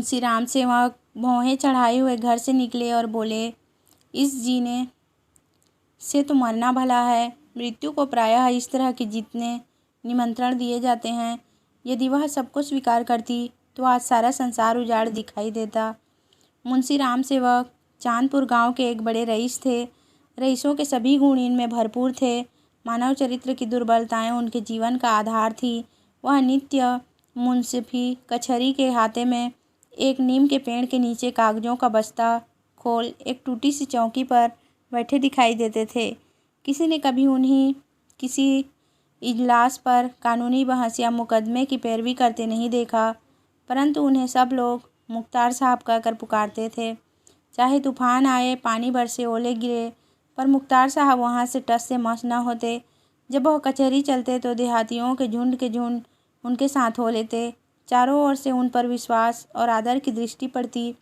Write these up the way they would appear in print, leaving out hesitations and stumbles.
मुंशी राम सेवक भौहें चढ़ाए हुए घर से निकले और बोले, इस जीने से तो मरना भला है। मृत्यु को प्रायः इस तरह के जीतने निमंत्रण दिए जाते हैं। यदि वह सबको स्वीकार करती तो आज सारा संसार उजाड़ दिखाई देता। मुंशी राम सेवक चांदपुर गांव के एक बड़े रईस थे। रईसों के सभी गुण इनमें भरपूर थे। मानव चरित्र की दुर्बलताएं उनके जीवन का आधार थी। वह नित्य मुंसफी कचहरी के हाथे में एक नीम के पेड़ के नीचे कागजों का बस्ता खोल एक टूटी सी चौकी पर बैठे दिखाई देते थे। किसी ने कभी उन्हें किसी इजलास पर कानूनी बहस या मुकदमे की पैरवी करते नहीं देखा, परंतु उन्हें सब लोग मुख्तार साहब कहकर पुकारते थे। चाहे तूफान आए, पानी बरसे, ओले गिरे, पर मुख्तार साहब वहाँ से टस से मस न होते। जब वह कचहरी चलते तो देहातियों के झुंड उनके साथ हो लेते। चारों ओर से उन पर विश्वास और आदर की दृष्टि पड़ती।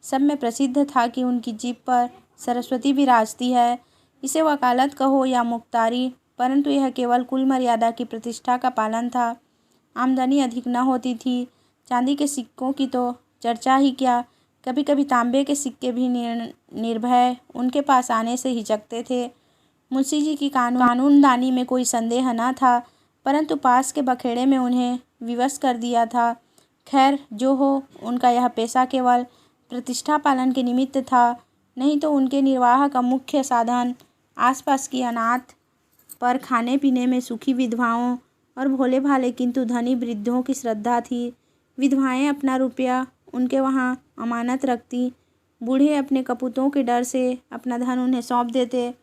सब में प्रसिद्ध था कि उनकी जीभ पर सरस्वती विराजती है। इसे वकालत कहो या मुख्तारी, परंतु यह केवल कुल मर्यादा की प्रतिष्ठा का पालन था। आमदनी अधिक न होती थी। चांदी के सिक्कों की तो चर्चा ही क्या, कभी कभी तांबे के सिक्के भी निर्भय उनके पास आने से हिचकते थे। मुंशी जी की कानूनदानी में कोई संदेह न था, परंतु पास के बखेड़े में उन्हें विवश कर दिया था। खैर जो हो, उनका यह पेशा केवल प्रतिष्ठा पालन के निमित्त था, नहीं तो उनके निर्वाह का मुख्य साधन आसपास की अनाथ पर खाने पीने में सुखी विधवाओं और भोले भाले किंतु धनी वृद्धों की श्रद्धा थी। विधवाएं अपना रुपया उनके वहाँ अमानत रखती। बूढ़े अपने कपूतों के डर से अपना धन उन्हें सौंप देते,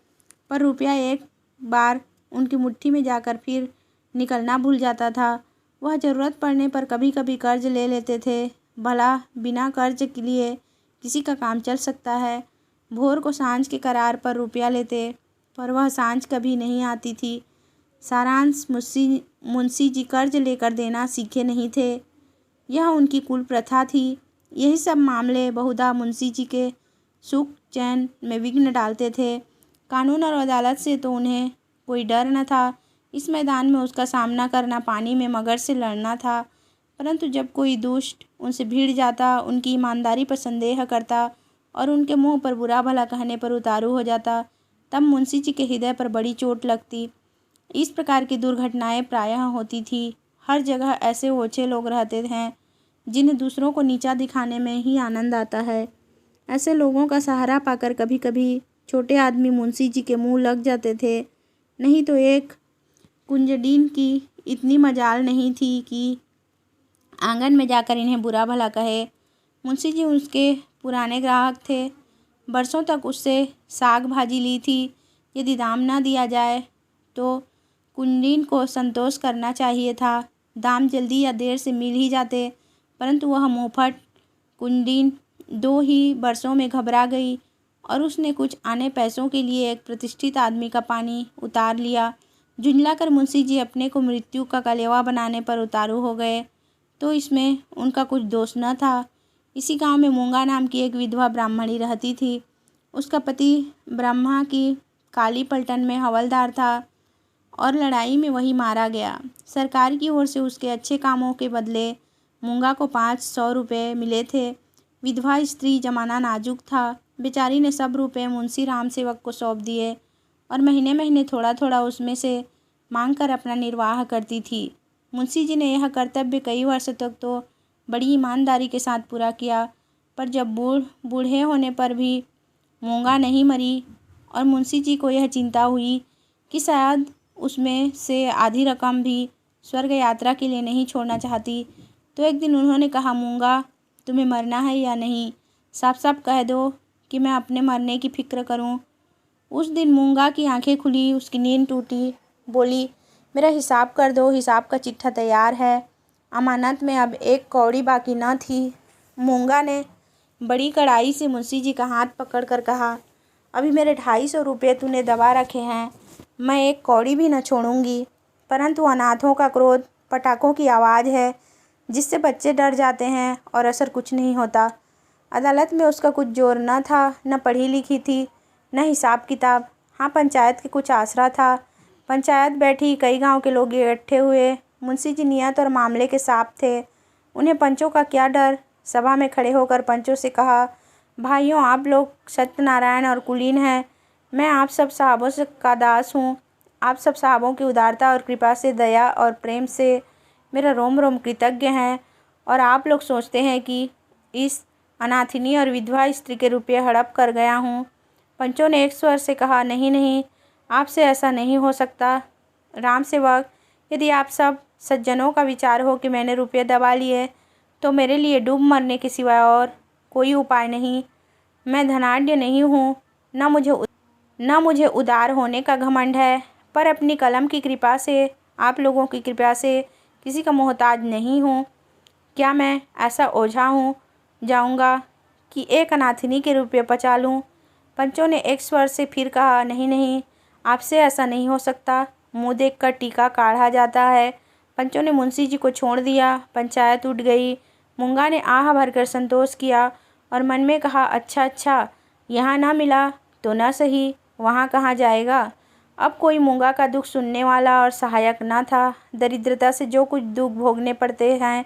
पर रुपया एक बार उनकी मुट्ठी में जाकर फिर निकलना भूल जाता था। वह ज़रूरत पड़ने पर कभी कभी कर्ज ले लेते थे। भला बिना कर्ज के लिए किसी का काम चल सकता है। भोर को सांझ के करार पर रुपया लेते, पर वह सांझ कभी नहीं आती थी। सारांश मुंशी जी कर्ज लेकर देना सीखे नहीं थे, यह उनकी कुल प्रथा थी। यही सब मामले बहुधा मुंशी जी के सुख चैन में विघ्न डालते थे। कानून और अदालत से तो उन्हें कोई डर न था। इस मैदान में उसका सामना करना पानी में मगर से लड़ना था। परंतु जब कोई दुष्ट उनसे भिड़ जाता, उनकी ईमानदारी पर संदेह करता और उनके मुंह पर बुरा भला कहने पर उतारू हो जाता, तब मुंशी जी के हृदय पर बड़ी चोट लगती। इस प्रकार की दुर्घटनाएं प्रायः होती थी। हर जगह ऐसे ओछे लोग रहते हैं जिन्हें दूसरों को नीचा दिखाने में ही आनंद आता है। ऐसे लोगों का सहारा पाकर कभी कभी छोटे आदमी मुंशी जी के मुंह लग जाते थे, नहीं तो एक कुंजडीन की इतनी मजाल नहीं थी कि आंगन में जाकर इन्हें बुरा भला कहे। मुंशी जी उसके पुराने ग्राहक थे। बरसों तक उससे साग भाजी ली थी। यदि दाम न दिया जाए तो कुंजडीन को संतोष करना चाहिए था। दाम जल्दी या देर से मिल ही जाते, परंतु वह मुंहफट कुंजडीन 2 ही बरसों में घबरा गई और उसने कुछ आने पैसों के लिए एक प्रतिष्ठित आदमी का पानी उतार लिया। झुंझलाकर मुंशी जी अपने को मृत्यु का कलेवा बनाने पर उतारू हो गए, तो इसमें उनका कुछ दोष न था। इसी गांव में मूंगा नाम की एक विधवा ब्राह्मणी रहती थी। उसका पति ब्रह्मा की काली पलटन में हवलदार था और लड़ाई में वही मारा गया। सरकार की ओर से उसके अच्छे कामों के बदले मूंगा को 500 रुपये मिले थे। विधवा स्त्री, जमाना नाजुक था। बेचारी ने सब रुपये मुंशी राम सेवक को सौंप दिए और महीने महीने थोड़ा थोड़ा उसमें से मांग कर अपना निर्वाह करती थी। मुंशी जी ने यह कर्तव्य कई वर्ष तक तो बड़ी ईमानदारी के साथ पूरा किया, पर जब बूढ़े होने पर भी मूंगा नहीं मरी और मुंशी जी को यह चिंता हुई कि शायद उसमें से आधी रकम भी स्वर्ग यात्रा के लिए नहीं छोड़ना चाहती, तो एक दिन उन्होंने कहा, मूंगा तुम्हें मरना है या नहीं? साफ साफ कह दो कि मैं अपने मरने की फिक्र करूं। उस दिन मूंगा की आंखें खुली, उसकी नींद टूटी। बोली, मेरा हिसाब कर दो, हिसाब का चिट्ठा तैयार है। अमानत में अब 1 कौड़ी बाकी न थी। मूंगा ने बड़ी कड़ाई से मुंशी जी का हाथ पकड़कर कहा, अभी मेरे 250 रुपये तूने दबा रखे हैं, मैं 1 कौड़ी भी न छोड़ूंगी। परंतु अनाथों का क्रोध पटाखों की आवाज़ है, जिससे बच्चे डर जाते हैं और असर कुछ नहीं होता। अदालत में उसका कुछ जोर न था, न पढ़ी लिखी थी, न हिसाब किताब। हाँ, पंचायत के कुछ आसरा था। पंचायत बैठी, कई गांव के लोग इकट्ठे हुए। मुंशी जी नियत और मामले के साफ थे। उन्हें पंचों का क्या डर, सभा में खड़े होकर पंचों से कहा, भाइयों, आप लोग सत्यनारायण और कुलीन हैं। मैं आप सब साहबों का दास हूँ। आप सब साहबों की उदारता और कृपा से, दया और प्रेम से मेरा रोम रोम कृतज्ञ है। और आप लोग सोचते हैं कि इस अनाथिनी और विधवा स्त्री के रुपये हड़प कर गया हूँ। पंचों ने एक स्वर से कहा, नहीं नहीं, आपसे ऐसा नहीं हो सकता। राम सेवक, यदि आप सब सज्जनों का विचार हो कि मैंने रुपये दबा लिए, तो मेरे लिए डूब मरने के सिवाय और कोई उपाय नहीं। मैं धनाढ्य नहीं हूँ, न मुझे उदार होने का घमंड है, पर अपनी कलम की कृपा से, आप लोगों की कृपा से किसी का मोहताज नहीं हूँ। क्या मैं ऐसा ओझा हूँ जाऊँगा कि एक अनाथिनी के रुपये पचा लूँ? पंचों ने एक स्वर से फिर कहा, नहीं नहीं, आपसे ऐसा नहीं हो सकता। मुँह देखकर टीका काढ़ा जाता है। पंचों ने मुंशी जी को छोड़ दिया। पंचायत उठ गई। मूंगा ने आह भरकर संतोष किया और मन में कहा, अच्छा अच्छा, यहाँ ना मिला तो न सही, वहाँ कहाँ जाएगा। अब कोई मूंगा का दुख सुनने वाला और सहायक न था। दरिद्रता से जो कुछ दुख भोगने पड़ते हैं,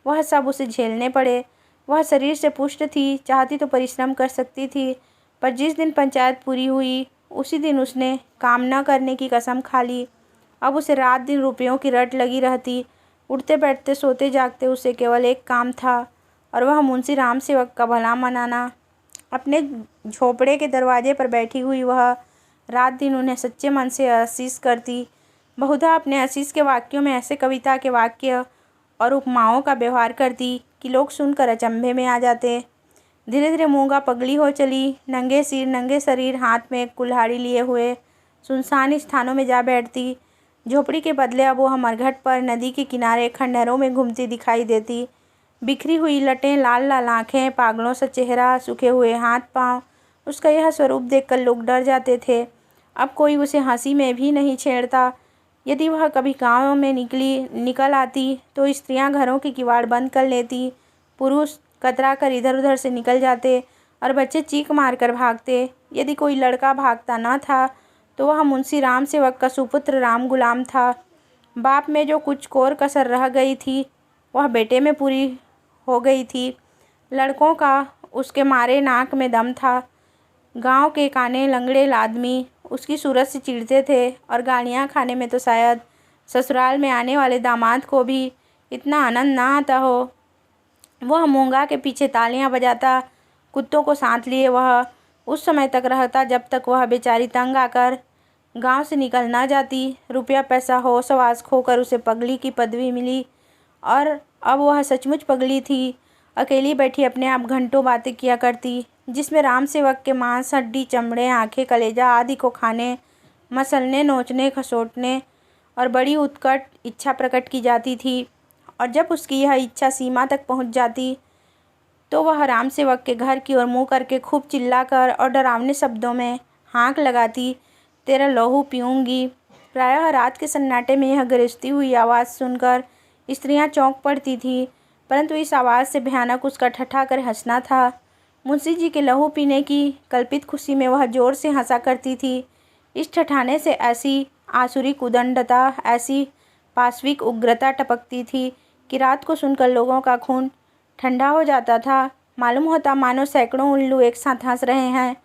वह सब उसे झेलने पड़े। वह शरीर से पुष्ट थी, चाहती तो परिश्रम कर सकती थी, पर जिस दिन पंचायत पूरी हुई उसी दिन उसने काम न करने की कसम खा ली। अब उसे रात दिन रुपयों की रट लगी रहती। उठते बैठते सोते जागते उसे केवल एक काम था, और वह मुंशी राम सेवक का भला मनाना। अपने झोपड़े के दरवाजे पर बैठी हुई वह रात दिन उन्हें सच्चे मन से आशीष करती। बहुधा अपने आशीष के वाक्यों में ऐसे कविता के वाक्य और उपमाओं का व्यवहार करती कि लोग सुनकर अचंभे में आ जाते। धीरे धीरे मूंगा पगली हो चली। नंगे सिर, नंगे शरीर, हाथ में एक कुल्हाड़ी लिए हुए सुनसान स्थानों में जा बैठती। झोपड़ी के बदले अब वह मरघट पर, नदी के किनारे, खंडहरों में घूमती दिखाई देती। बिखरी हुई लटें, लाल लाल आँखें, पागलों सा चेहरा, सूखे हुए हाथ पांव, उसका यह स्वरूप देखकर लोग डर जाते थे। अब कोई उसे हंसी में भी नहीं छेड़ता। यदि वह कभी गाँव में निकल आती तो स्त्रियां घरों की किवाड़ बंद कर लेती, पुरुष कतरा कर इधर उधर से निकल जाते और बच्चे चीख मार कर भागते। यदि कोई लड़का भागता न था तो वह मुंशी राम सेवक का सुपुत्र राम गुलाम था। बाप में जो कुछ कोर कसर रह गई थी वह बेटे में पूरी हो गई थी। लड़कों का उसके मारे नाक में दम था। गांव के काने लंगड़े आदमी उसकी सूरत से चिढ़ते थे, और गालियाँ खाने में तो शायद ससुराल में आने वाले दामाद को भी इतना आनंद ना आता हो। वह मूंगा के पीछे तालियां बजाता, कुत्तों को साथ लिए वह उस समय तक रहता जब तक वह बेचारी तंग आकर गांव से निकल ना जाती। रुपया पैसा होश हवास खोकर उसे पगली की पदवी मिली, और अब वह सचमुच पगली थी। अकेली बैठी अपने आप घंटों बातें किया करती, जिसमें राम सेवक के मांस, हड्डी, चमड़े, आँखें, कलेजा आदि को खाने, मसलने, नोचने, खसोटने और बड़ी उत्कट इच्छा प्रकट की जाती थी। और जब उसकी यह इच्छा सीमा तक पहुंच जाती तो वह राम सेवक के घर की ओर मुँह करके खूब चिल्लाकर और डरावने शब्दों में हाँक लगाती, तेरा लहू पीऊँगी। प्रायः रात के सन्नाटे में यह गरजती हुई आवाज़ सुनकर स्त्रियां चौंक पड़ती थीं, परंतु इस आवाज़ से भयानक उसका ठट्ठा कर हंसना था। मुंशी जी के लहू पीने की कल्पित खुशी में वह जोर से हंसा करती थी। इस ठठाने से ऐसी आसुरिक उदंडता, ऐसी पाशविक उग्रता टपकती थी कि रात को सुनकर लोगों का खून ठंडा हो जाता था। मालूम होता मानो सैकड़ों उल्लू एक साथ हंस रहे हैं।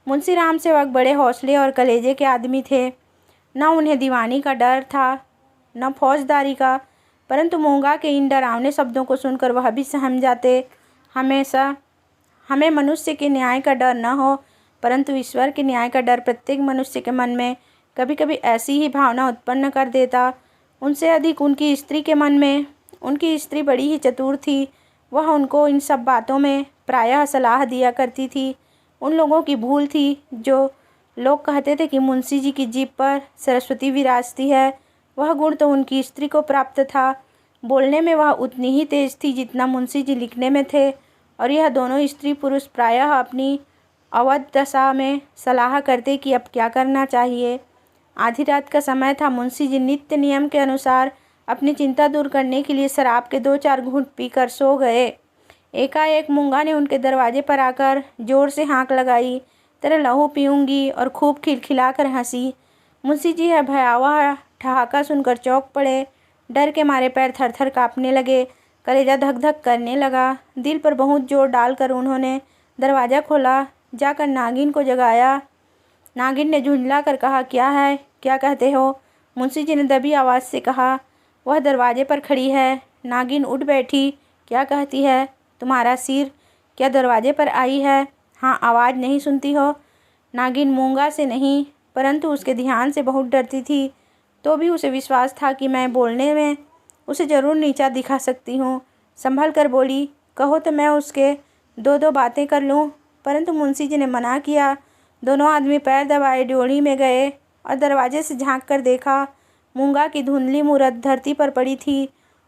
मुंशी राम सेवक बड़े हौसले और कलेजे के आदमी थे। न उन्हें दीवानी का डर था, न फौजदारी का, परंतु मूंगा के इन डरावने शब्दों को सुनकर वह भी सहम जाते। हमें मनुष्य के न्याय का डर न हो, परंतु ईश्वर के न्याय का डर प्रत्येक मनुष्य के मन में कभी कभी ऐसी ही भावना उत्पन्न कर देता। उनसे अधिक उनकी स्त्री के मन में। उनकी स्त्री बड़ी ही चतुर थी। वह उनको इन सब बातों में प्रायः सलाह दिया करती थी। उन लोगों की भूल थी जो लोग कहते थे कि मुंशी जी की जीभ पर सरस्वती विराजती है। वह गुण तो उनकी स्त्री को प्राप्त था। बोलने में वह उतनी ही तेज थी जितना मुंशी जी लिखने में थे, और यह दोनों स्त्री पुरुष प्रायः अपनी अवध दशा में सलाह करते कि अब क्या करना चाहिए। आधी रात का समय था। मुंशी जी नित्य नियम के अनुसार अपनी चिंता दूर करने के लिए शराब के 2-4 घूंट पीकर सो गए। एकाएक मूंगा ने उनके दरवाजे पर आकर जोर से हाँक लगाई, तेरा लहू पीऊँगी, और खूब खिलखिलाकर हंसी। मुंशी जी यह भयावह ठहाका सुनकर चौंक पड़े। डर के मारे पैर थर थर काँपने लगे। कलेजा धक धक करने लगा। दिल पर बहुत जोर डालकर उन्होंने दरवाज़ा खोला, जाकर नागिन को जगाया। नागिन ने झुंझला कर कहा, क्या है, क्या कहते हो? मुंशी जी ने दबी आवाज़ से कहा, वह दरवाजे पर खड़ी है। नागिन उठ बैठी। क्या कहती है? तुम्हारा सिर क्या दरवाजे पर आई है? हाँ, आवाज़ नहीं सुनती हो? नागिन मूंगा से नहीं, परंतु उसके ध्यान से बहुत डरती थी। तो भी उसे विश्वास था कि मैं बोलने में उसे ज़रूर नीचा दिखा सकती हूँ। संभल कर बोली, कहो तो मैं उसके दो दो बातें कर लूँ। परंतु मुंशी जी ने मना किया। दोनों आदमी पैर दबाए ड्योढ़ी में गए और दरवाजे से झांक कर देखा। मूंगा की धुंधली मूरत धरती पर पड़ी थी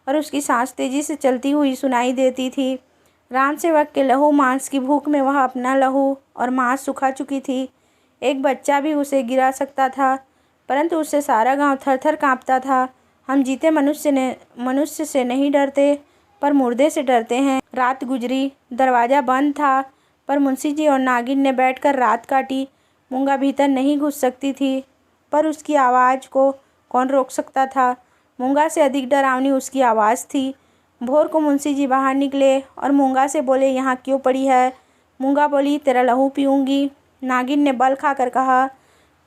और उसकी सांस तेजी से चलती हुई सुनाई देती थी। राम सेवक के लहू मांस की भूख में वह अपना लहू और मांस सुखा चुकी थी। एक बच्चा भी उसे गिरा सकता था, परंतु उससे सारा गांव थर-थर कांपता था। हम जीते मनुष्य से नहीं डरते, पर मुर्दे से डरते हैं। रात गुजरी, दरवाज़ा बंद था, पर मुंशी जी और नागिन ने बैठकर रात काटी। मूंगा भीतर नहीं घुस सकती थी, पर उसकी आवाज़ को कौन रोक सकता था? मूंगा से अधिक डरावनी उसकी आवाज़ थी। भोर को मुंशी जी बाहर निकले और मूंगा से बोले, यहाँ क्यों पड़ी है? मूंगा बोली, तेरा लहू पीऊँगी। नागिन ने बल खाकर कहा,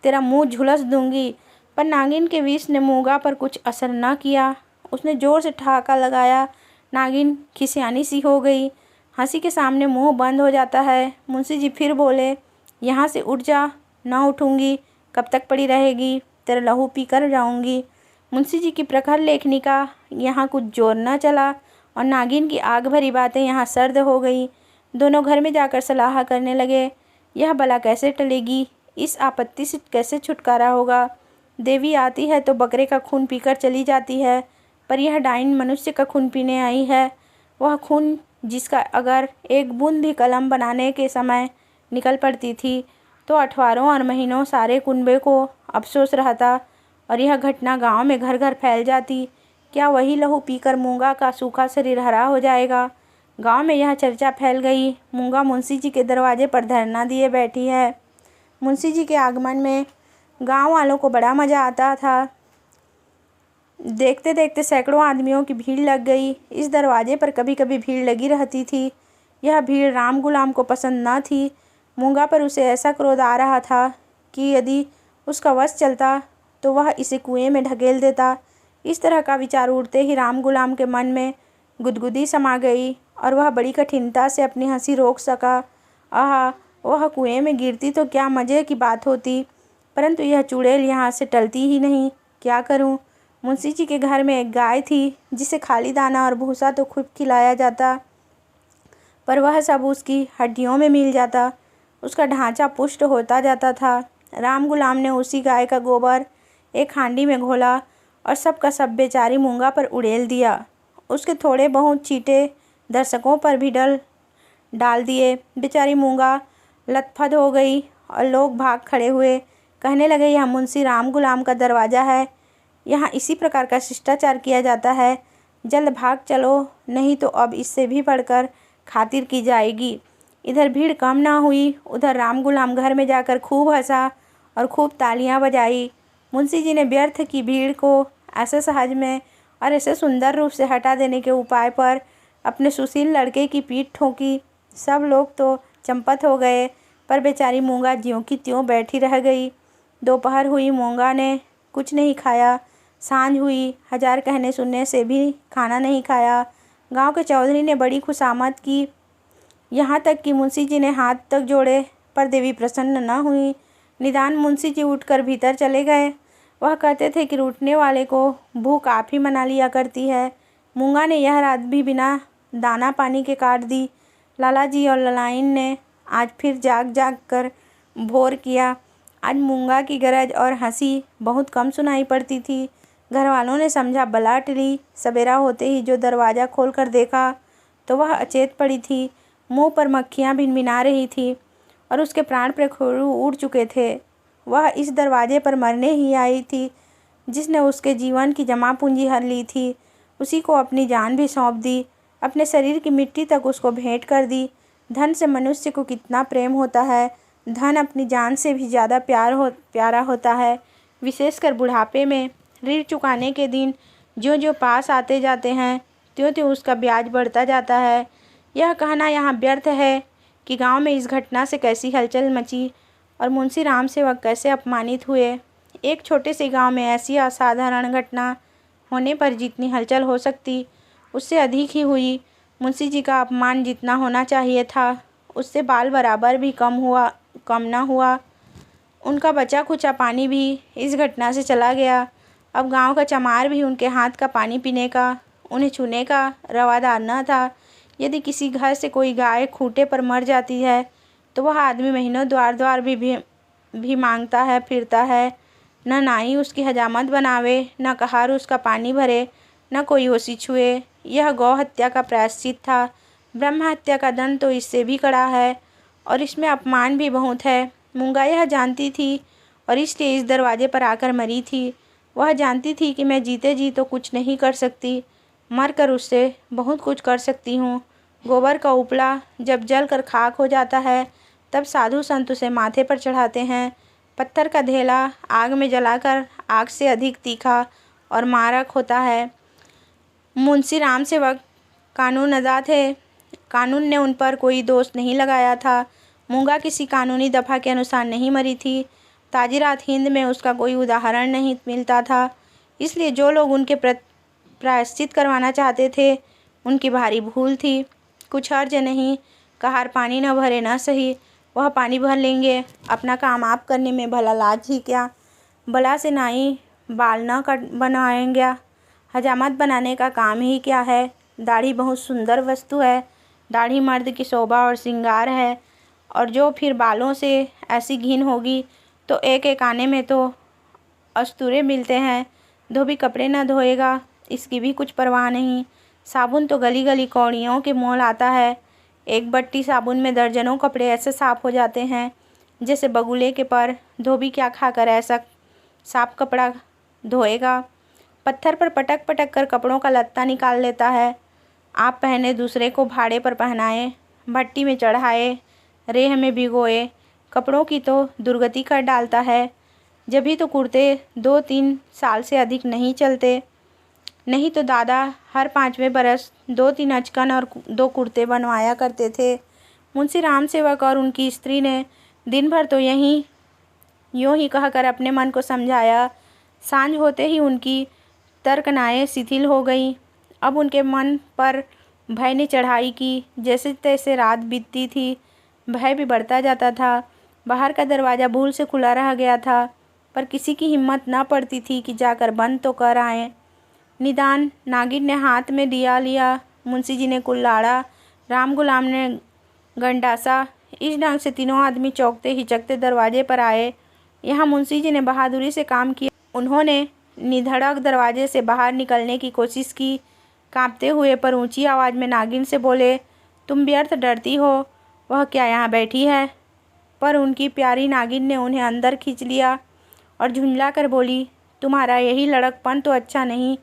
तेरा मुंह झुलस दूंगी। पर नागिन के विष ने मूंगा पर कुछ असर न किया। उसने ज़ोर से ठहाका लगाया। नागिन खिसियानी सी हो गई। हंसी के सामने मुंह बंद हो जाता है। मुंशी जी फिर बोले, यहाँ से उठ जा। न उठूँगी। कब तक पड़ी रहेगी? तेरा लहू पी कर जाऊँगी। मुंशी जी की प्रखर लेखनी का यहाँ कुछ जोर न चला और नागिन की आग भरी बातें यहाँ सर्द हो गई। दोनों घर में जाकर सलाह करने लगे, यह बला कैसे टलेगी? इस आपत्ति से कैसे छुटकारा होगा? देवी आती है तो बकरे का खून पीकर चली जाती है, पर यह डाइन मनुष्य का खून पीने आई है। वह खून जिसका अगर एक बूंद भी कलम बनाने के समय निकल पड़ती थी तो अठवारों और महीनों सारे कुनबे को अफसोस रहता और यह घटना गांव में घर घर फैल जाती। क्या वही लहू पीकर मूंगा का सूखा शरीर हरा हो जाएगा? गांव में यह चर्चा फैल गई। मूंगा मुंशी जी के दरवाजे पर धरना दिए बैठी है। मुंशी जी के आगमन में गांव वालों को बड़ा मज़ा आता था। देखते देखते सैकड़ों आदमियों की भीड़ लग गई। इस दरवाजे पर कभी कभी भीड़ लगी रहती थी। यह भीड़ राम गुलाम को पसंद न थी। मूंगा पर उसे ऐसा क्रोध आ रहा था कि यदि उसका वश चलता तो वह इसे कुएं में ढकेल देता। इस तरह का विचार उठते ही राम गुलाम के मन में गुदगुदी समा गई और वह बड़ी कठिनता से अपनी हंसी रोक सका। आहा, वह कुएं में गिरती तो क्या मज़े की बात होती, परंतु यह चुड़ैल यहाँ से टलती ही नहीं। क्या करूँ? मुंशी जी के घर में एक गाय थी जिसे खाली दाना और भूसा तो खूब खिलाया जाता, पर वह सब उसकी हड्डियों में मिल जाता। उसका ढांचा पुष्ट होता जाता था। राम गुलाम ने उसी गाय का गोबर एक हांडी में घोला और सब का सब बेचारी मूंगा पर उड़ेल दिया। उसके थोड़े बहुत चीटे दर्शकों पर भी डाल दिए। बेचारी मूंगा लथपथ हो गई और लोग भाग खड़े हुए। कहने लगे, यह मुंशी राम गुलाम का दरवाज़ा है, यहाँ इसी प्रकार का शिष्टाचार किया जाता है। जल्द भाग चलो, नहीं तो अब इससे भी बढ़कर खातिर की जाएगी। इधर भीड़ कम ना हुई, उधर राम गुलाम घर में जाकर खूब हंसा और खूब तालियां बजाई। मुंशी जी ने व्यर्थ की भीड़ को ऐसे सहज में और ऐसे सुंदर रूप से हटा देने के उपाय पर अपने सुशील लड़के की पीठ ठोकी। सब लोग तो चंपत हो गए, पर बेचारी मूंगा ज्यों की त्यों बैठी रह गई। दोपहर हुई, मूंगा ने कुछ नहीं खाया। सांझ हुई, हजार कहने सुनने से भी खाना नहीं खाया। गांव के चौधरी ने बड़ी खुशामद की, यहाँ तक कि मुंशी जी ने हाथ तक जोड़े, पर देवी प्रसन्न न हुई। निदान मुंशी जी उठकर भीतर चले गए। वह कहते थे कि रूठने वाले को भूख आप ही मना लिया करती है। मूंगा ने यह रात भी बिना दाना पानी के काट दी। लाला जी और ललाइन ने आज फिर जाग जाग कर भोर किया। आज मूंगा की गरज और हंसी बहुत कम सुनाई पड़ती थी। घर वालों ने समझा बला टली। सवेरा होते ही जो दरवाज़ा खोलकर देखा तो वह अचेत पड़ी थी। मुंह पर मक्खियाँ भिनभिना रही थी और उसके प्राण प्रखरू उड़ चुके थे। वह इस दरवाजे पर मरने ही आई थी। जिसने उसके जीवन की जमा पूंजी हर ली थी, उसी को अपनी जान भी सौंप दी, अपने शरीर की मिट्टी तक उसको भेंट कर दी। धन से मनुष्य को कितना प्रेम होता है। धन अपनी जान से भी ज़्यादा प्यारा होता है, विशेषकर बुढ़ापे में। ऋण चुकाने के दिन ज्यों ज्यों पास आते जाते हैं, त्यों-त्यों उसका ब्याज बढ़ता जाता है। यह कहना यहाँ व्यर्थ है कि गांव में इस घटना से कैसी हलचल मची और मुंशी राम सेवक कैसे अपमानित हुए। एक छोटे से गांव में ऐसी असाधारण घटना होने पर जितनी हलचल हो सकती, उससे अधिक ही हुई। मुंशी जी का अपमान जितना होना चाहिए था, उससे बाल बराबर भी कम न हुआ। उनका बचा खुचा पानी भी इस घटना से चला गया। अब गांव का चमार भी उनके हाथ का पानी पीने का, उन्हें छूने का रवादार न था। यदि किसी घर से कोई गाय खूंटे पर मर जाती है तो वह आदमी महीनों द्वार द्वार भी मांगता है फिरता है। न नाई उसकी हजामत बनावे, न कहार उसका पानी भरे, न कोई ओसी छुए। यह गौ हत्या का प्रायश्चित था। ब्रह्म हत्या का दंड तो इससे भी कड़ा है और इसमें अपमान भी बहुत है। मूंगा यह जानती थी और इसलिए इस दरवाजे पर आकर मरी थी। वह जानती थी कि मैं जीते जी तो कुछ नहीं कर सकती, मर कर उससे बहुत कुछ कर सकती हूँ। गोबर का उपला जब जल कर खाक हो जाता है तब साधु संत उसे माथे पर चढ़ाते हैं। पत्थर का ढेला आग में जलाकर आग से अधिक तीखा और मारक होता है। मुंशी राम सेवक कानूनदा थे। कानून ने उन पर कोई दोष नहीं लगाया था। मूंगा किसी कानूनी दफ़ा के अनुसार नहीं मरी थी। ताजीरात हिंद में उसका कोई उदाहरण नहीं मिलता था। इसलिए जो लोग उनके प्रायश्चित करवाना चाहते थे, उनकी भारी भूल थी। कुछ हर्ज नहीं, कहार पानी न भरे न सही, वह पानी भर लेंगे। अपना काम आप करने में भला लाज ही क्या। बला से नाई बाल न कट बनवाएंगे। हजामत बनाने का काम ही क्या है। दाढ़ी बहुत सुंदर वस्तु है। दाढ़ी मर्द की शोभा और श्रृंगार है। और जो फिर बालों से ऐसी घिन होगी तो एक एक आने में तो अस्तूरे मिलते हैं। धोबी कपड़े न धोएगा, इसकी भी कुछ परवाह नहीं। साबुन तो गली गली कौड़ियों के मोल आता है। एक बट्टी साबुन में दर्जनों कपड़े ऐसे साफ हो जाते हैं जैसे बगुले के पर। धोबी क्या खाकर ऐसा साफ कपड़ा धोएगा। पत्थर पर पटक पटक कर कपड़ों का लत्ता निकाल लेता है। आप पहने दूसरे को भाड़े पर पहनाए, भट्टी में चढ़ाए, रेह में भिगोए, कपड़ों की तो दुर्गति कर डालता है। जभी तो कुर्ते 2-3 साल से अधिक नहीं चलते। नहीं तो दादा हर 5वें बरस 2-3 अचकन और 2 कुर्ते बनवाया करते थे। मुंशी राम सेवक और उनकी स्त्री ने दिन भर तो यूँ ही कहकर अपने मन को समझाया। सांझ होते ही उनकी तर्कनाएँ शिथिल हो गई। अब उनके मन पर भय ने चढ़ाई की। जैसे तैसे रात बीतती थी, भय भी बढ़ता जाता था। बाहर का दरवाज़ा भूल से खुला रह गया था, पर किसी की हिम्मत न पड़ती थी कि जाकर बंद तो कर आए। निदान नागिन ने हाथ में दिया लिया, मुंशी जी ने कुल्हाड़ा, राम गुलाम ने गंडासा। इस ढंग से तीनों आदमी चौंकते हिचकते दरवाजे पर आए। यहाँ मुंशी जी ने बहादुरी से काम किया। उन्होंने निधड़क दरवाजे से बाहर निकलने की कोशिश की। कांपते हुए पर ऊंची आवाज़ में नागिन से बोले, तुम व्यर्थ डरती हो, वह क्या यहाँ बैठी है। पर उनकी प्यारी नागिन ने उन्हें अंदर खींच लिया और झुंझला कर बोली, तुम्हारा यही लड़कपन तो अच्छा नहीं।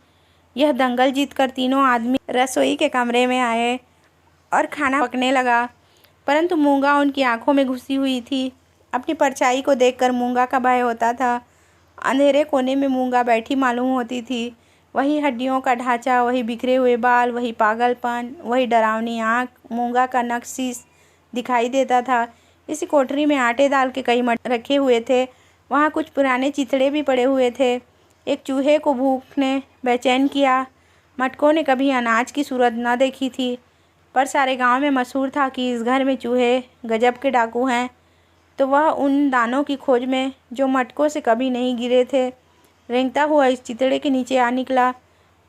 यह दंगल जीतकर तीनों आदमी रसोई के कमरे में आए और खाना पकने लगा, परंतु मूंगा उनकी आंखों में घुसी हुई थी। अपनी परछाई को देखकर मूंगा का भय होता था। अंधेरे कोने में मूंगा बैठी मालूम होती थी। वही हड्डियों का ढांचा, वही बिखरे हुए बाल, वही पागलपन, वही डरावनी आँख मूंगा का नक्शीस दिखाई देता था। इसी कोठरी में आटे दाल के कई मटके रखे हुए थे। वहाँ कुछ पुराने चिथड़े भी पड़े हुए थे। एक चूहे को भूख ने बेचैन किया। मटकों ने कभी अनाज की सूरत न देखी थी, पर सारे गांव में मशहूर था कि इस घर में चूहे गजब के डाकू हैं। तो वह उन दानों की खोज में जो मटकों से कभी नहीं गिरे थे, रेंगता हुआ इस चिथड़े के नीचे आ निकला।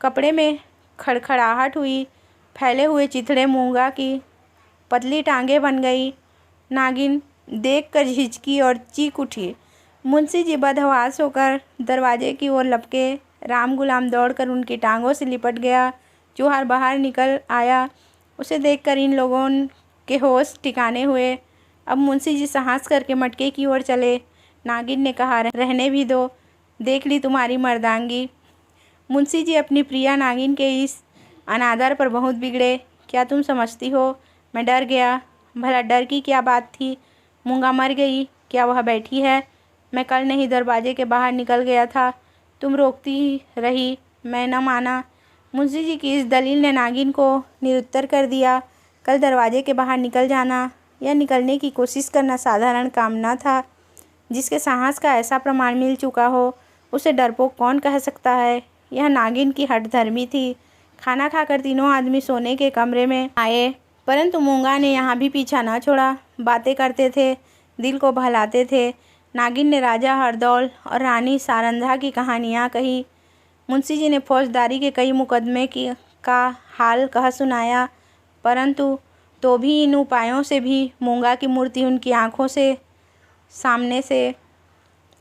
कपड़े में खड़खड़ाहट हुई। फैले हुए चिथड़े मूंगा की पतली टांगें बन गई। नागिन देखकर झिझकी और चीख उठी। मुंशी जी बदहवास होकर दरवाजे की ओर लपके। राम गुलाम दौड़कर उनकी टांगों से लिपट गया। चूहा बाहर निकल आया। उसे देखकर इन लोगों के होश ठिकाने हुए। अब मुंशी जी साहस करके मटके की ओर चले। नागिन ने कहा, रहने भी दो, देख ली तुम्हारी मर्दांगी। मुंशी जी अपनी प्रिया नागिन के इस अनादर पर बहुत बिगड़े। क्या तुम समझती हो मैं डर गया? भला डर की क्या बात थी? मूंगा मर गई, क्या वह बैठी है? मैं कल नहीं दरवाजे के बाहर निकल गया था, तुम रोकती रही, मैं न माना। मुंशी जी की इस दलील ने नागिन को निरुत्तर कर दिया। कल दरवाजे के बाहर निकल जाना या निकलने की कोशिश करना साधारण काम न था। जिसके साहस का ऐसा प्रमाण मिल चुका हो उसे डरपोक कौन कह सकता है। यह नागिन की हठधर्मी थी। खाना खाकर तीनों आदमी सोने के कमरे में आए, परंतु मूंगा ने यहाँ भी पीछा न छोड़ा। बातें करते थे, दिल को बहलाते थे। नागिन ने राजा हरदौल और रानी सारंधा की कहानियाँ कही। मुंशी जी ने फौजदारी के कई मुकदमे का हाल कह सुनाया, परंतु तो भी इन उपायों से भी मूंगा की मूर्ति उनकी आंखों से सामने से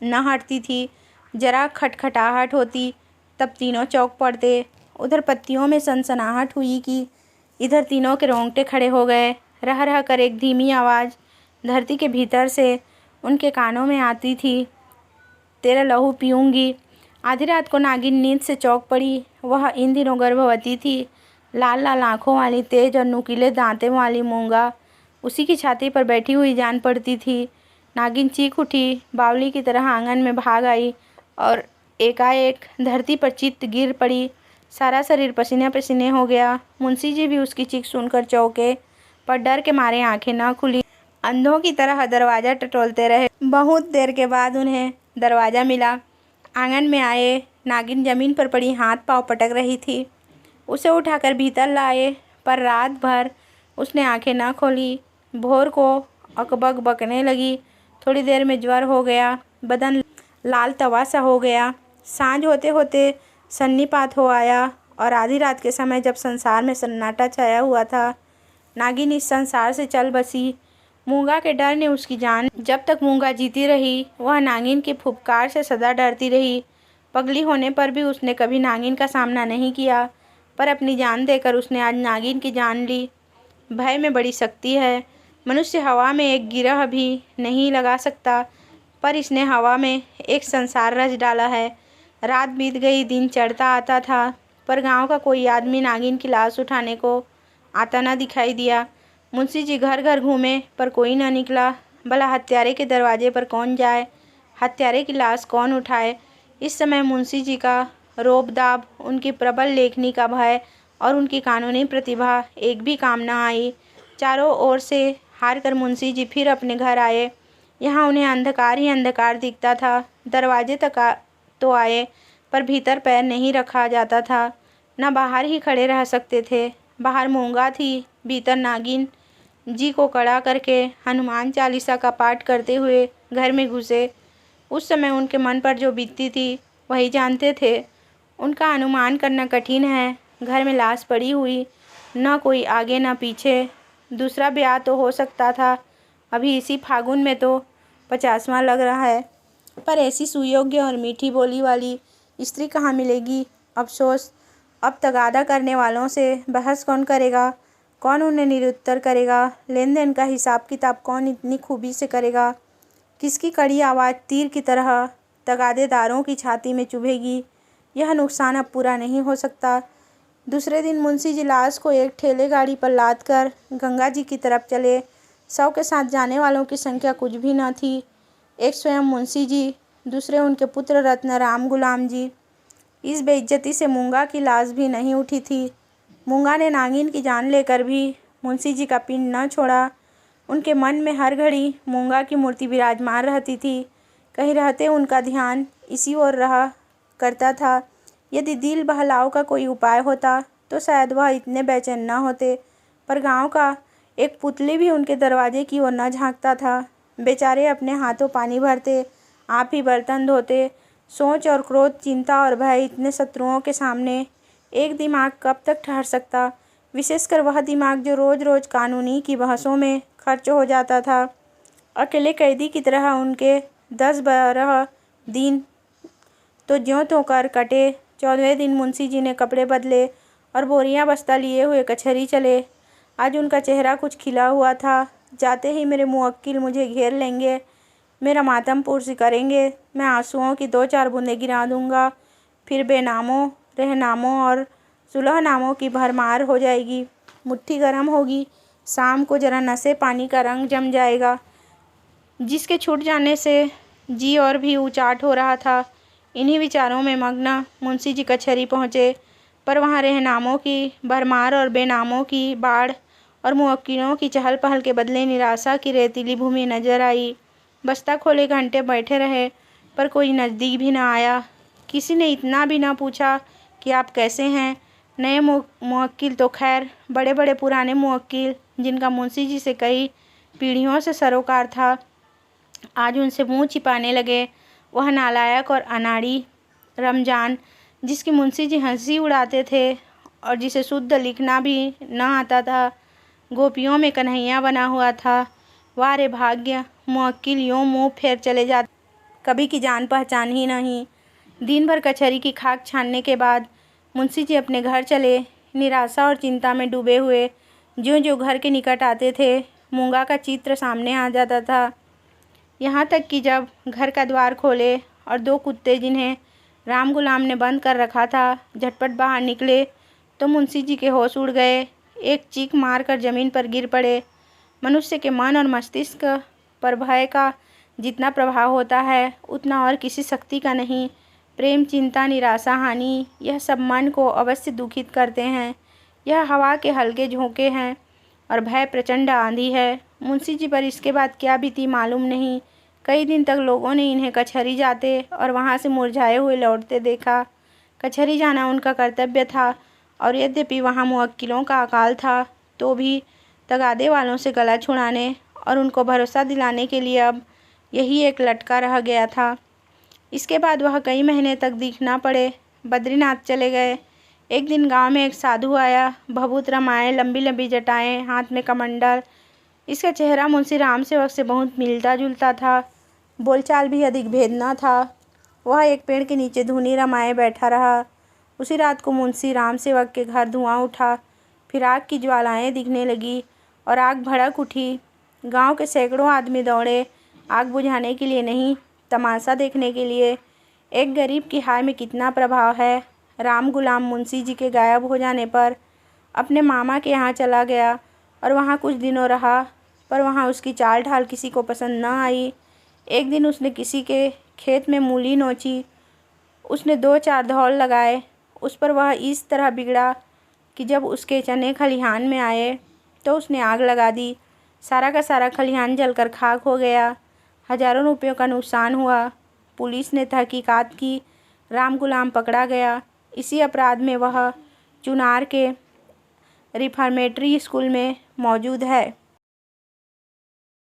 न हटती थी। जरा खटखटाहट होती तब तीनों चौंक पड़ते। उधर पत्तियों में सनसनाहट हुई कि इधर तीनों के रोंगटे खड़े हो गए। रह रह कर एक धीमी आवाज़ धरती के भीतर से उनके कानों में आती थी, तेरा लहू पीऊँगी। आधी रात को नागिन नींद से चौंक पड़ी। वह इन दिनों गर्भवती थी। लाल लाल आँखों वाली, तेज और नुकीले दांतों वाली मूंगा उसी की छाती पर बैठी हुई जान पड़ती थी। नागिन चीख उठी, बावली की तरह आंगन में भाग आई और एकाएक धरती पर चित्त गिर पड़ी। सारा शरीर पसीने पसीने हो गया। मुंशी जी भी उसकी चीख सुनकर चौंके, पर डर के मारे आंखें न खुली। अंधों की तरह दरवाज़ा टटोलते रहे। बहुत देर के बाद उन्हें दरवाज़ा मिला। आंगन में आए। नागिन जमीन पर पड़ी हाथ पांव पटक रही थी। उसे उठाकर भीतर लाए, पर रात भर उसने आंखें न खोली। भोर को अकबक बकने लगी। थोड़ी देर में ज्वर हो गया, बदन लाल तवा सा हो गया। सांझ होते होते सन्निपात हो आया और आधी रात के समय जब संसार में सन्नाटा छाया हुआ था, नागिन इस संसार से चल बसी। मूंगा के डर ने उसकी जान, जब तक मूंगा जीती रही वह नागिन के फुफकार से सदा डरती रही। पगली होने पर भी उसने कभी नागिन का सामना नहीं किया, पर अपनी जान देकर उसने आज नागिन की जान ली। भय में बड़ी शक्ति है। मनुष्य हवा में एक गिरह भी नहीं लगा सकता, पर इसने हवा में एक संसार रच डाला है। रात बीत गई, दिन चढ़ता आता था, पर गांव का कोई आदमी नागिन की लाश उठाने को आता न दिखाई दिया। मुंशी जी घर घर घूमे, पर कोई न निकला। भला हत्यारे के दरवाजे पर कौन जाए, हत्यारे की लाश कौन उठाए। इस समय मुंशी जी का रोब-दाब, उनकी प्रबल लेखनी का भय और उनकी कानूनी प्रतिभा एक भी काम न आई। चारों ओर से हार कर मुंशी जी फिर अपने घर आए। यहाँ उन्हें अंधकार ही अंधकार दिखता था। दरवाजे तक तो आए, पर भीतर पैर नहीं रखा जाता था, न बाहर ही खड़े रह सकते थे। बाहर मूंगा थी, भीतर नागिन। जी को कड़ा करके हनुमान चालीसा का पाठ करते हुए घर में घुसे। उस समय उनके मन पर जो बीतती थी वही जानते थे। उनका अनुमान करना कठिन है। घर में लाश पड़ी हुई, न कोई आगे न पीछे। दूसरा ब्याह तो हो सकता था, अभी इसी फागुन में तो 50वां लग रहा है, पर ऐसी सुयोग्य और मीठी बोली वाली स्त्री कहाँ मिलेगी। अफसोस, अब तगादा करने वालों से बहस कौन करेगा, कौन उन्हें निरुत्तर करेगा। लेन देन का हिसाब किताब कौन इतनी खूबी से करेगा। किसकी कड़ी आवाज़ तीर की तरह तगादेदारों की छाती में चुभेगी। यह नुकसान अब पूरा नहीं हो सकता। दूसरे दिन मुंशी जी लाश को एक ठेले गाड़ी पर लाद कर गंगा जी की तरफ चले। 100 के साथ जाने वालों की संख्या कुछ भी न थी। एक स्वयं मुंशी जी, दूसरे उनके पुत्र रत्न राम गुलाम जी। इस बेइज्जती से मूंगा की लाश भी नहीं उठी थी। मूंगा ने नागिन की जान लेकर भी मुंशी जी का पिंड न छोड़ा। उनके मन में हर घड़ी मूंगा की मूर्ति विराजमान रहती थी। कहीं रहते उनका ध्यान इसी ओर रहा करता था। यदि दिल बहलाव का कोई उपाय होता तो शायद वह इतने बेचैन न होते, पर गांव का एक पुतली भी उनके दरवाजे की ओर न झांकता था। बेचारे अपने हाथों पानी भरते, आप ही बर्तन धोते। सोच और क्रोध, चिंता और भय, इतने शत्रुओं के सामने एक दिमाग कब तक ठहर सकता। विशेषकर वह दिमाग जो रोज़ रोज़ कानूनी की बहसों में खर्च हो जाता था। अकेले कैदी की तरह उनके 10-12 दिन तो ज्यों त्यों कर कटे। 14वें दिन मुंशी जी ने कपड़े बदले और बोरियां बस्ता लिए हुए कचहरी चले। आज उनका चेहरा कुछ खिला हुआ था। जाते ही मेरे मुवक्किल मुझे घेर लेंगे, मेरा मातम पुरसी करेंगे। मैं आंसुओं की 2-4 बूंदें गिरा दूंगा, फिर बेनामों, रहनामों और सुलहनामों की भरमार हो जाएगी। मुट्ठी गर्म होगी। शाम को जरा नशे पानी का रंग जम जाएगा, जिसके छूट जाने से जी और भी उचाट हो रहा था। इन्हीं विचारों में मग्न मुंशी जी कचहरी पहुँचे, पर वहाँ रहनामों की भरमार और बेनामों की बाढ़ और मुवक्किलों की चहल पहल के बदले निराशा की रेतीली भूमि नजर आई। बस्ता खोले घंटे बैठे रहे पर कोई नज़दीक भी ना आया। किसी ने इतना भी ना पूछा कि आप कैसे हैं। नए मुवक्किल तो खैर, बड़े बड़े पुराने मुवक्किल जिनका मुंशी जी से कई पीढ़ियों से सरोकार था, आज उनसे मुंह छिपाने लगे। वह नालायक और अनाड़ी रमजान, जिसकी मुंशी जी हंसी उड़ाते थे और जिसे शुद्ध लिखना भी न आता था, गोपियों में कन्हैया बना हुआ था। वाह रे भाग्य, मुवक्किल यूँ मुँह फेर चले जाते, कभी की जान पहचान ही नहीं। दिन भर कचहरी की खाक छानने के बाद मुंशी जी अपने घर चले, निराशा और चिंता में डूबे हुए। ज्यों ज्यों घर के निकट आते थे, मूंगा का चित्र सामने आ जाता था। यहाँ तक कि जब घर का द्वार खोले और दो कुत्ते जिन्हें राम गुलाम ने बंद कर रखा था झटपट बाहर निकले तो मुंशी जी के होश उड़ गए। एक चीख मारकर जमीन पर गिर पड़े। मनुष्य के मन और मस्तिष्क पर भय का जितना प्रभाव होता है उतना और किसी शक्ति का नहीं। प्रेम, चिंता, निराशा, हानि, यह सब मन को अवश्य दुखित करते हैं। यह हवा के हल्के झोंके हैं और भय प्रचंड आंधी है। मुंशी जी पर इसके बाद क्या बीती मालूम नहीं। कई दिन तक लोगों ने इन्हें कचहरी जाते और वहां से मुरझाए हुए लौटते देखा। कचहरी जाना उनका कर्तव्य था और यद्यपि वहां मुवक्किलों का अकाल था तो भी तगादे वालों से गला छुड़ाने और उनको भरोसा दिलाने के लिए अब यही एक लटका रह गया था। इसके बाद वह कई महीने तक दिख ना पड़े। बद्रीनाथ चले गए। एक दिन गांव में एक साधु आया, भभूत रमाए, लंबी लंबी जटाएं, हाथ में कमंडल। इसका चेहरा मुंशी राम सेवक से बहुत मिलता जुलता था, बोलचाल भी अधिक भेद न था। वह एक पेड़ के नीचे धूनी रमाए बैठा रहा। उसी रात को मुंशी राम सेवक के घर धुआं उठा, फिर आग की ज्वालाएं दिखने लगी और आग भड़क उठी। गांव के सैकड़ों आदमी दौड़े, आग बुझाने के लिए नहीं, तमाशा देखने के लिए। एक गरीब की हाय में कितना प्रभाव है। राम गुलाम मुंशी जी के गायब हो जाने पर अपने मामा के यहाँ चला गया और वहाँ कुछ दिनों रहा, पर वहाँ उसकी चाल ढाल किसी को पसंद न आई। एक दिन उसने किसी के खेत में मूली नोची। उसने 2-4 धौल लगाए। उस पर वह इस तरह बिगड़ा कि जब उसके चने खलिहान में आए तो उसने आग लगा दी। सारा का सारा खलिहान जलकर खाक हो गया। हजारों रुपयों का नुकसान हुआ। पुलिस ने तहकीकात की। राम गुलाम पकड़ा गया। इसी अपराध में वह चुनार के रिफॉर्मेटरी स्कूल में मौजूद है।